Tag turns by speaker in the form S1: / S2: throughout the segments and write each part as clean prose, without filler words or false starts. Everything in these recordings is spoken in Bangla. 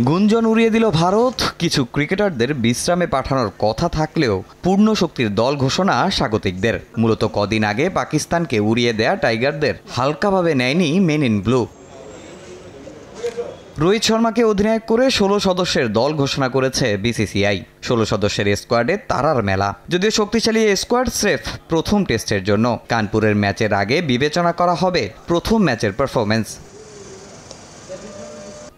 S1: গুঞ্জন উড়িয়ে দিল ভারত। কিছু ক্রিকেটারদের বিশ্রামে পাঠানোর কথা থাকলেও পূর্ণ শক্তির দল ঘোষণা স্বাগতিকদের। মূলত কদিন আগে পাকিস্তানকে উড়িয়ে দেয়া টাইগারদের হালকাভাবে নেয়নি মেন ইন ব্লু। রোহিত শর্মাকে অধিনায়ক করে 16 সদস্যের দল ঘোষণা করেছে বিসিসিআই। 16 সদস্যের স্কোয়াডে তারার মেলা। যদিও শক্তিশালী স্কোয়াড স্রেফ প্রথম টেস্টের জন্য। কানপুরের ম্যাচের আগে বিবেচনা করা হবে প্রথম ম্যাচের পারফরম্যান্স।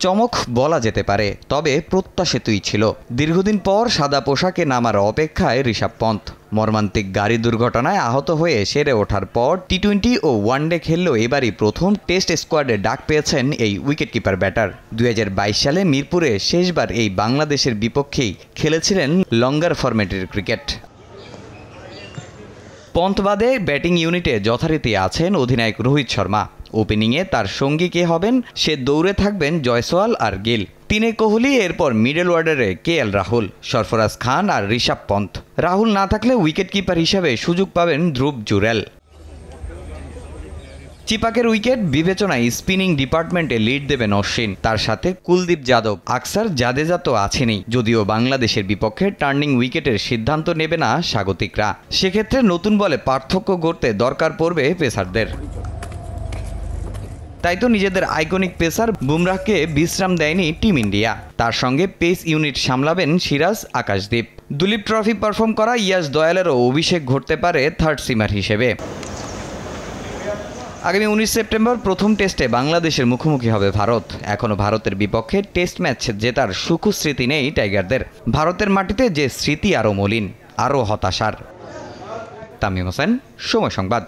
S1: চমক বলা যেতে পারে, তবে প্রত্যাশিতই ছিল। দীর্ঘদিন পর সাদা পোশাকে নামার অপেক্ষায় ঋষভ পন্থ। মর্মান্তিক গাড়ি দুর্ঘটনায় আহত হয়ে সেরে ওঠার পর টি-20 ও ওয়ানডে খেললেও এবারই প্রথম টেস্ট স্কোয়াডে ডাক পেয়েছেন এই উইকেটকিপার ব্যাটার। 2022 সালে মিরপুরে শেষবার এই বাংলাদেশের বিপক্ষেই খেলেছিলেন লঙ্গার ফরম্যাটের ক্রিকেট। পন্থ বাদে ব্যাটিং ইউনিটে যথারীতি আছেন অধিনায়ক রোহিত শর্মা। ওপেনিংয়ে তার সঙ্গী কে হবেন, সে দৌড়ে থাকবেন জয়সওয়াল আর গিল। 3 কোহলি, এরপর মিডল অর্ডারে KL রাহুল, সরফরাজ খান আর ঋষভ পন্থ। রাহুল না থাকলে উইকেট কিপার হিসেবে সুযোগ পাবেন ধ্রুব জুরেল। চিপাকের উইকেট বিবেচনায় স্পিনিং ডিপার্টমেন্টে লিড দেবেন অশ্বিন। তার সাথে কুলদীপ যাদব, আকসার জাদেজা তো আছেনই। যদিও বাংলাদেশের বিপক্ষে টার্নিং উইকেটের সিদ্ধান্ত নেবে না স্বাগতিকরা। সেক্ষেত্রে নতুন বলে পার্থক্য গড়তে দরকার পড়বে পেসারদের। তাই তো নিজেদের আইকনিক পেসার বুমরাহকে বিশ্রাম দেয়নি টিম ইন্ডিয়া। তার সঙ্গে পেস ইউনিট সামলাবেন সিরাজ, আকাশদীপ। দুলীপ ট্রফি পারফর্ম করা ইয়াস দয়ালেরও অভিষেক ঘটতে পারে থার্ড সিমার হিসেবে। আগামী 19 সেপ্টেম্বর প্রথম টেস্টে বাংলাদেশের মুখোমুখি হবে ভারত। এখনও ভারতের বিপক্ষে টেস্ট ম্যাচ জেতার সুখস্মৃতি নেই টাইগারদের। ভারতের মাটিতে যে স্মৃতি আরও মলিন, আরও হতাশার। তামিম হোসেন, সময় সংবাদ।